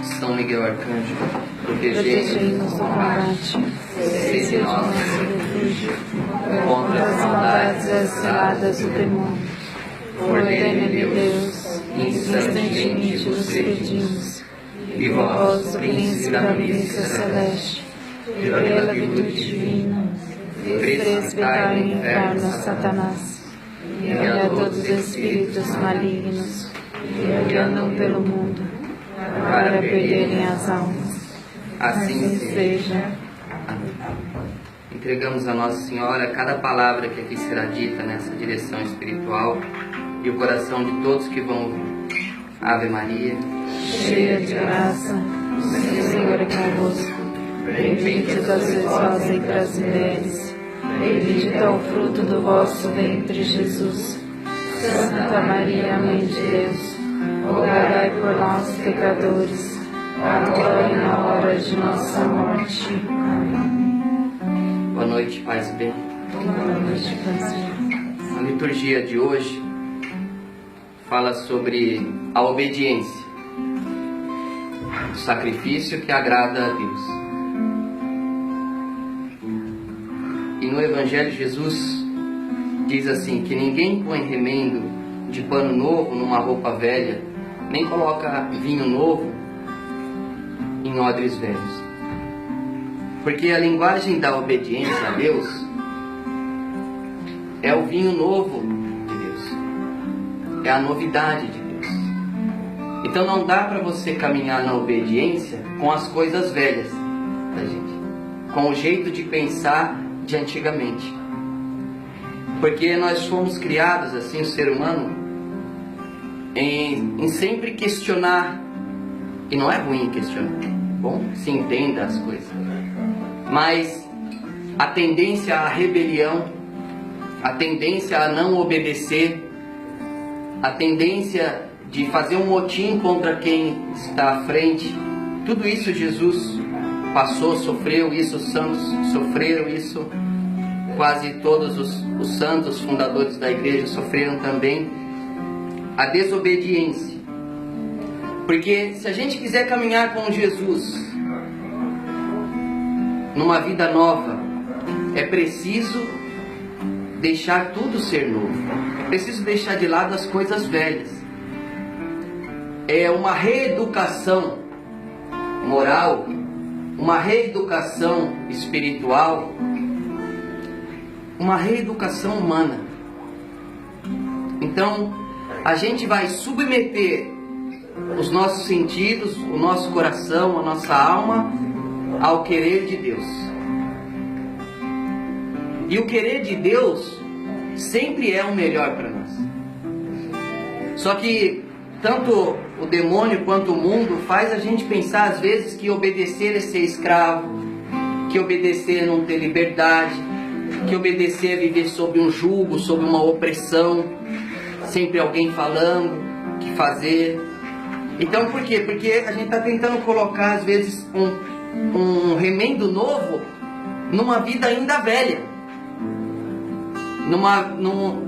São Miguel Arcanjo, protegei-nos do combate, sede nosso refúgio contra as maldades e as ciladas do demônio. Ordene-lhe Deus, insistentemente vos pedimos, e vós, príncipe da milícia celeste, pela virtude divina, presbitai no inferno a Satanás e a todos os espíritos malignos que andam pelo mundo, para perderem as almas. Assim seja. Entregamos a Nossa Senhora cada palavra que aqui será dita nessa direção espiritual e o coração de todos que vão ouvir. Ave Maria, Cheia de graça, o Senhor é convosco. Bendita sois vós entre as mulheres, bendito é o fruto do vosso ventre, Jesus. Santa Maria, Mãe de Deus, rogai por nós, pecadores, agora e na hora de nossa morte. Amém. boa noite, paz e bem. Boa noite, paz e bem. A liturgia de hoje fala sobre a obediência, o sacrifício que agrada a Deus. E no Evangelho Jesus diz assim, que ninguém põe remendo de pano novo numa roupa velha, nem coloca vinho novo em odres velhos. Porque a linguagem da obediência a Deus é o vinho novo de Deus, é a novidade de Deus. Então não dá para você caminhar na obediência com as coisas velhas da gente, com o jeito de pensar de antigamente. Porque nós fomos criados, assim, o ser humano, em sempre questionar. E não é ruim questionar, bom, se entenda as coisas. Mas a tendência à rebelião, a tendência a não obedecer, a tendência de fazer um motim contra quem está à frente, tudo isso Jesus passou, sofreu isso, os santos sofreram isso, quase todos os santos fundadores da igreja sofreram também a desobediência. Porque se a gente quiser caminhar com Jesus numa vida nova, é preciso deixar tudo ser novo, é preciso deixar de lado as coisas velhas. É uma reeducação moral, uma reeducação espiritual, uma reeducação humana. Então, a gente vai submeter os nossos sentidos, o nosso coração, a nossa alma ao querer de Deus. E o querer de Deus sempre é o melhor para nós. Só que tanto o demônio quanto o mundo faz a gente pensar às vezes que obedecer é ser escravo, que obedecer é não ter liberdade, que obedecer é viver sob um jugo, sob uma opressão, sempre alguém falando o que fazer. Então por quê? Porque a gente está tentando colocar às vezes um remendo novo numa vida ainda velha,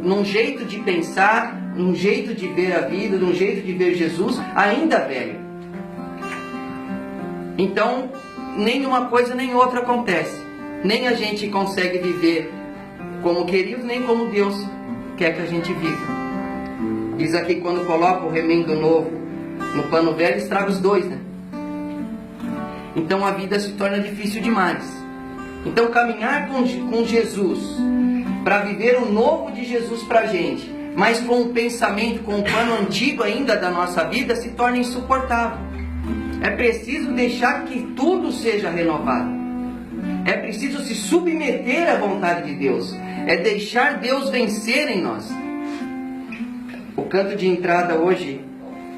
num jeito de pensar, num jeito de ver a vida, num jeito de ver Jesus ainda velho. Então nem uma coisa nem outra acontece, nem a gente consegue viver como queridos, nem como Deus quer que a gente viva. Diz aqui que quando coloca o remendo novo no pano velho, estraga os dois, né? Então a vida se torna difícil demais. Então caminhar com Jesus, para viver o novo de Jesus para a gente, mas com o pensamento, com o pano antigo ainda da nossa vida, se torna insuportável. É preciso deixar que tudo seja renovado. É preciso se submeter à vontade de Deus. É deixar Deus vencer em nós. O canto de entrada hoje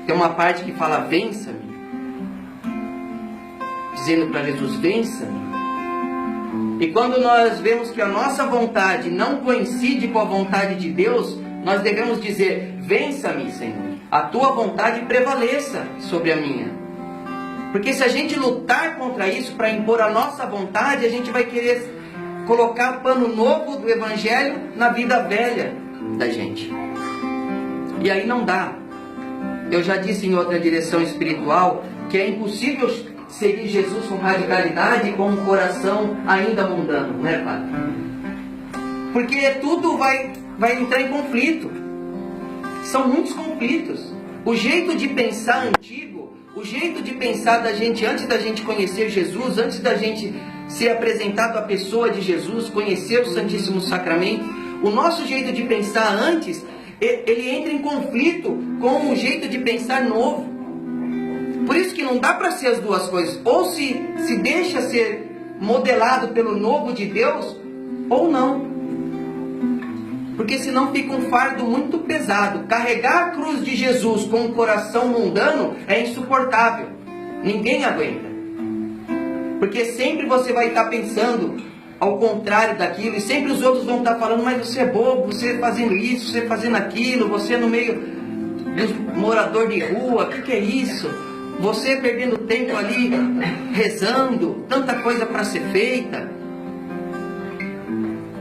tem uma parte que fala vença-me, dizendo para Jesus, vença-me. E quando nós vemos que a nossa vontade não coincide com a vontade de Deus, nós devemos dizer, vença-me, Senhor, a tua vontade prevaleça sobre a minha. Porque se a gente lutar contra isso para impor a nossa vontade, a gente vai querer colocar pano novo do Evangelho na vida velha da gente. E aí não dá. Eu já disse em outra direção espiritual que é impossível seguir Jesus com radicalidade e com um coração ainda mundano, não é, Padre? Porque tudo vai entrar em conflito. São muitos conflitos. O jeito de pensar antigo, o jeito de pensar da gente antes da gente conhecer Jesus, antes da gente ser apresentado à pessoa de Jesus, conhecer o Santíssimo Sacramento, o nosso jeito de pensar antes, ele entra em conflito com o jeito de pensar novo. Por isso que não dá para ser as duas coisas. Ou se deixa ser modelado pelo novo de Deus, ou não. Porque senão fica um fardo muito pesado. Carregar a cruz de Jesus com um coração mundano é insuportável. Ninguém aguenta. Porque sempre você vai estar pensando ao contrário daquilo. E sempre os outros vão estar falando, mas você é bobo, você fazendo isso, você fazendo aquilo, você no meio dos morador de rua, o que é isso? Você perdendo tempo ali, rezando, tanta coisa para ser feita.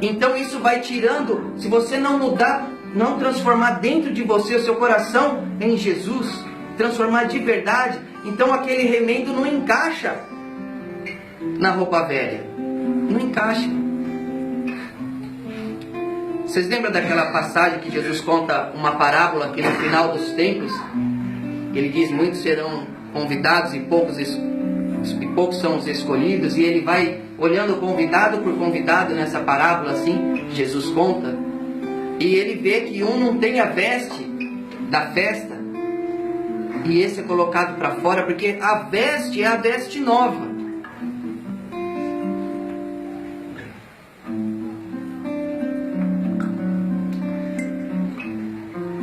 Então isso vai tirando, se você não mudar, não transformar dentro de você o seu coração em Jesus, transformar de verdade, então aquele remendo não encaixa na roupa velha. Não encaixa. Vocês lembram daquela passagem que Jesus conta uma parábola que no final dos tempos, ele diz, muitos serão convidados e poucos são os escolhidos, e ele vai olhando convidado por convidado nessa parábola assim, Jesus conta, e ele vê que um não tem a veste da festa, e esse é colocado para fora, porque a veste é a veste nova.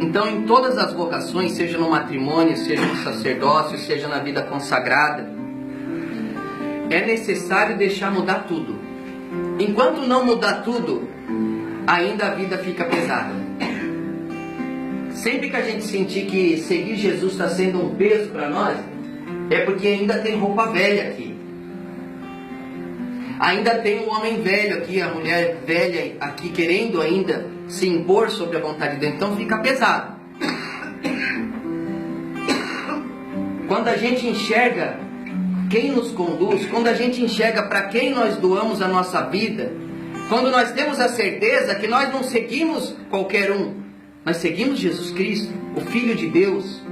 Então, em todas as vocações, seja no matrimônio, seja no sacerdócio, seja na vida consagrada, é necessário deixar mudar tudo. Enquanto não mudar tudo, ainda a vida fica pesada. Sempre que a gente sentir que seguir Jesus está sendo um peso para nós, é porque ainda tem roupa velha aqui. Ainda tem o homem velho aqui, a mulher velha aqui, querendo ainda se impor sobre a vontade de Deus. Então fica pesado. Quando a gente enxerga quem nos conduz, quando a gente enxerga para quem nós doamos a nossa vida, quando nós temos a certeza que nós não seguimos qualquer um, nós seguimos Jesus Cristo, o Filho de Deus,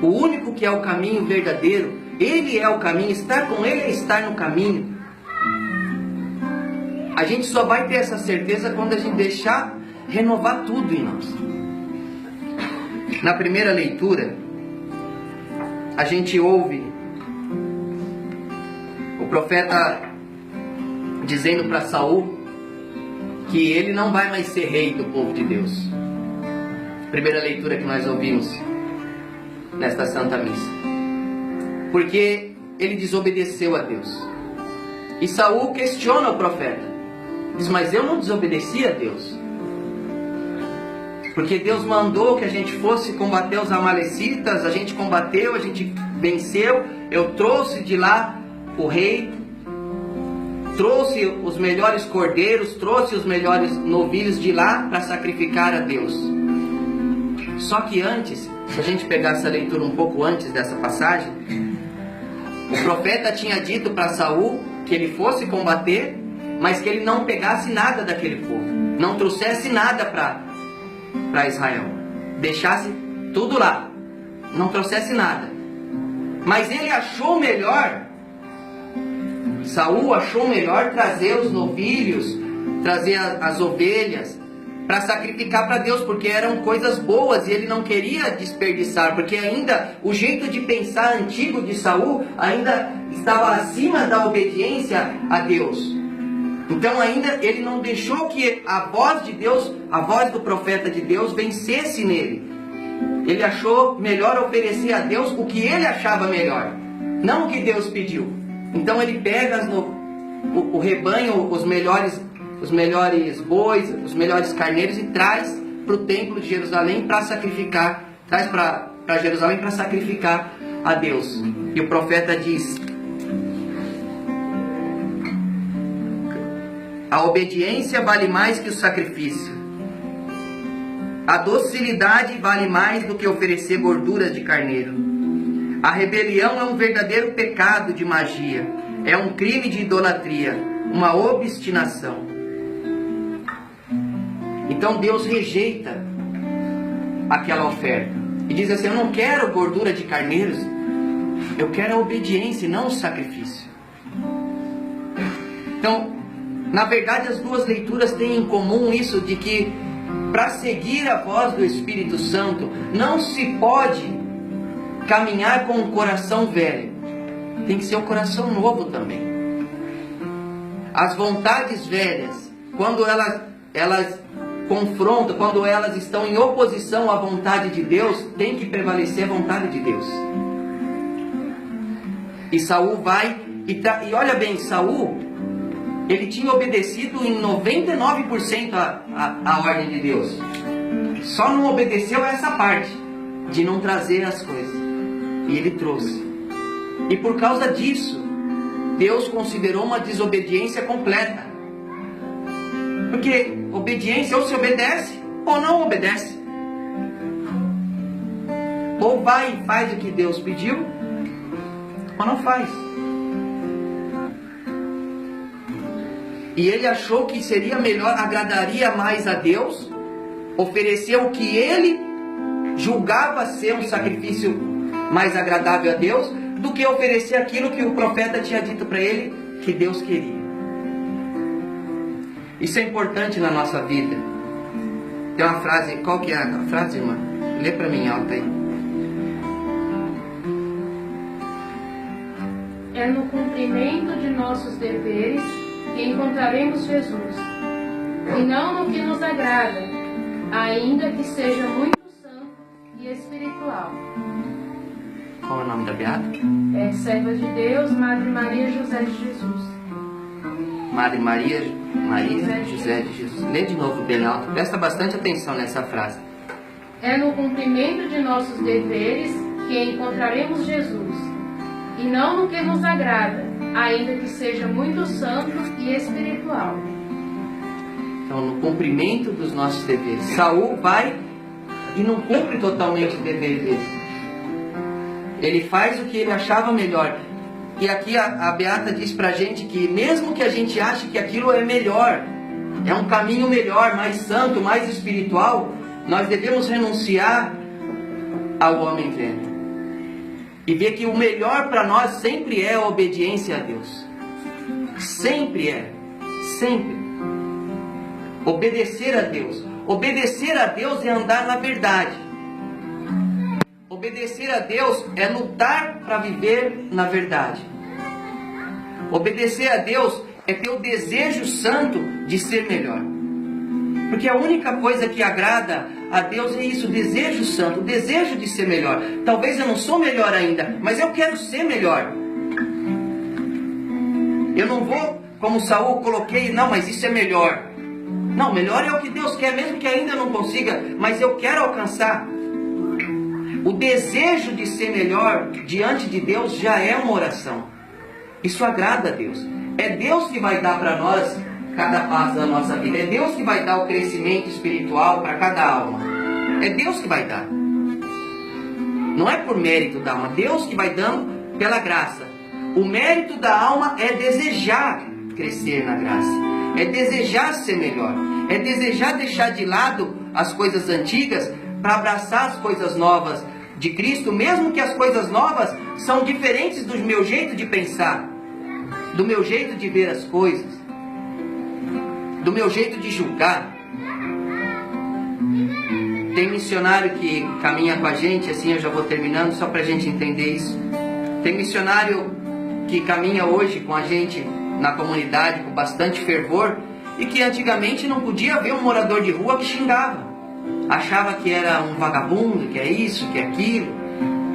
o único que é o caminho verdadeiro. Ele é o caminho, estar com Ele é estar no caminho. A gente só vai ter essa certeza quando a gente deixar renovar tudo em nós. Na primeira leitura, a gente ouve o profeta dizendo para Saul que ele não vai mais ser rei do povo de Deus. Primeira leitura que nós ouvimos nesta Santa Missa. Porque ele desobedeceu a Deus. E Saul questiona o profeta. Diz, mas eu não desobedeci a Deus. Porque Deus mandou que a gente fosse combater os amalecitas, a gente combateu, a gente venceu. Eu trouxe de lá o rei, trouxe os melhores cordeiros, trouxe os melhores novilhos de lá para sacrificar a Deus. Só que antes, se a gente pegar essa leitura um pouco antes dessa passagem, o profeta tinha dito para Saul que ele fosse combater, mas que ele não pegasse nada daquele povo, não trouxesse nada para Israel, deixasse tudo lá, não trouxesse nada. Mas ele achou melhor, Saul achou melhor trazer os novilhos, trazer as ovelhas, para sacrificar para Deus, porque eram coisas boas e ele não queria desperdiçar, porque ainda o jeito de pensar antigo de Saul ainda estava acima da obediência a Deus. Então ainda ele não deixou que a voz de Deus, a voz do profeta de Deus vencesse nele. Ele achou melhor oferecer a Deus o que ele achava melhor, não o que Deus pediu. Então ele pega o rebanho, os melhores bois, os melhores carneiros, e traz para o templo de Jerusalém para sacrificar, traz para Jerusalém para sacrificar a Deus. E o profeta diz: a obediência vale mais que o sacrifício, a docilidade vale mais do que oferecer gorduras de carneiro, A rebelião é um verdadeiro pecado de magia, é um crime de idolatria, uma obstinação. Então Deus rejeita aquela oferta e diz assim: eu não quero gordura de carneiros, eu quero a obediência e não o sacrifício. Então, na verdade, as duas leituras têm em comum isso de que para seguir a voz do Espírito Santo não se pode caminhar com um coração velho, tem que ser um coração novo também. As vontades velhas, quando elas confrontam, quando elas estão em oposição à vontade de Deus, tem que prevalecer a vontade de Deus. E Saul vai e olha bem, Saul, ele tinha obedecido em 99% a ordem de Deus. Só não obedeceu a essa parte de não trazer as coisas. E ele trouxe. E por causa disso, Deus considerou uma desobediência completa. Porque obediência ou se obedece ou não obedece. Ou vai e faz o que Deus pediu, ou não faz. E ele achou que seria melhor, agradaria mais a Deus, oferecer o que ele julgava ser um sacrifício mais agradável a Deus, do que oferecer aquilo que o profeta tinha dito para ele que Deus queria. Isso é importante na nossa vida. Tem uma frase, qual que é a frase, irmã? Lê para mim alta aí. É no cumprimento de nossos deveres que encontraremos Jesus, e não no que nos agrada, ainda que seja muito santo e espiritual. Qual é o nome da beata? É Serva de Deus, Madre Maria José de Jesus. Madre Maria José de Jesus. Lê de novo bem alto, presta bastante atenção nessa frase. É no cumprimento de nossos deveres que encontraremos Jesus, e não no que nos agrada, ainda que seja muito santo e espiritual. Então, no cumprimento dos nossos deveres. Saul vai e não cumpre totalmente o dever dele. Ele faz o que ele achava melhor. E aqui a Beata diz pra gente que mesmo que a gente ache que aquilo é melhor, é um caminho melhor, mais santo, mais espiritual, nós devemos renunciar ao homem velho. E ver que o melhor para nós sempre é a obediência a Deus. Sempre é. Sempre. Obedecer a Deus. Obedecer a Deus é andar na verdade. Obedecer a Deus é lutar para viver na verdade. Obedecer a Deus é ter o desejo santo de ser melhor. Porque a única coisa que agrada a Deus é isso, o desejo santo, o desejo de ser melhor. Talvez eu não sou melhor ainda, mas eu quero ser melhor. Eu não vou, como Saul, coloquei, não, mas isso é melhor. Não, melhor é o que Deus quer, mesmo que ainda não consiga, mas eu quero alcançar. O desejo de ser melhor diante de Deus já é uma oração. Isso agrada a Deus. É Deus que vai dar para nós cada passo da nossa vida. É Deus que vai dar o crescimento espiritual para cada alma. É Deus que vai dar. Não é por mérito da alma. Deus que vai dando pela graça. O mérito da alma é desejar crescer na graça. É desejar ser melhor. É desejar deixar de lado as coisas antigas para abraçar as coisas novas de Cristo, mesmo que as coisas novas são diferentes do meu jeito de pensar, do meu jeito de ver as coisas, do meu jeito de julgar. Tem missionário que caminha com a gente, assim eu já vou terminando, só para a gente entender isso. Tem missionário que caminha hoje com a gente na comunidade com bastante fervor e que antigamente não podia ver um morador de rua que xingava. Achava que era um vagabundo, que é isso, que é aquilo.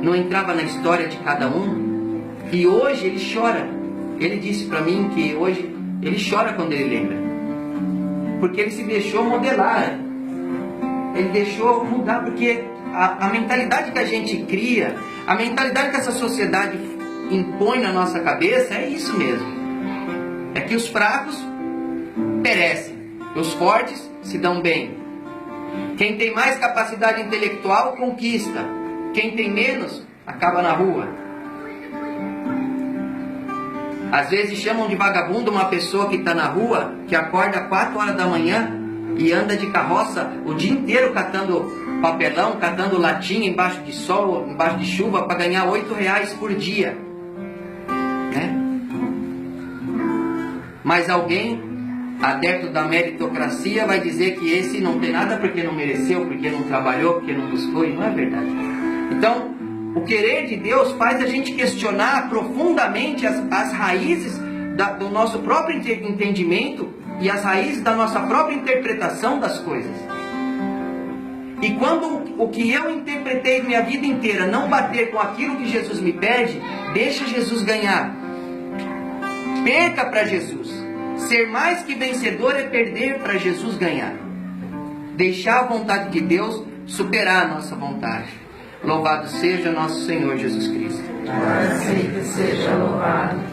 Não entrava na história de cada um. E hoje ele chora. Ele disse para mim que hoje ele chora quando ele lembra. Porque ele se deixou modelar. Ele deixou mudar, porque a mentalidade que a gente cria, a mentalidade que essa sociedade impõe na nossa cabeça é isso mesmo. É que os fracos perecem, os fortes se dão bem. Quem tem mais capacidade intelectual conquista. Quem tem menos acaba na rua. Às vezes chamam de vagabundo uma pessoa que está na rua, que acorda 4 horas da manhã e anda de carroça o dia inteiro catando papelão, catando latinha embaixo de sol, embaixo de chuva, para ganhar R$8 por dia. Né? Mas alguém adepto da meritocracia vai dizer que esse não tem nada porque não mereceu, porque não trabalhou, porque não buscou, e não é verdade. Então, o querer de Deus faz a gente questionar profundamente as raízes do nosso próprio entendimento e as raízes da nossa própria interpretação das coisas. E quando o que eu interpretei minha vida inteira não bater com aquilo que Jesus me pede, deixa Jesus ganhar. Perca para Jesus. Ser mais que vencedor é perder para Jesus ganhar. Deixar a vontade de Deus superar a nossa vontade. Louvado seja nosso Senhor Jesus Cristo. Para sempre seja louvado.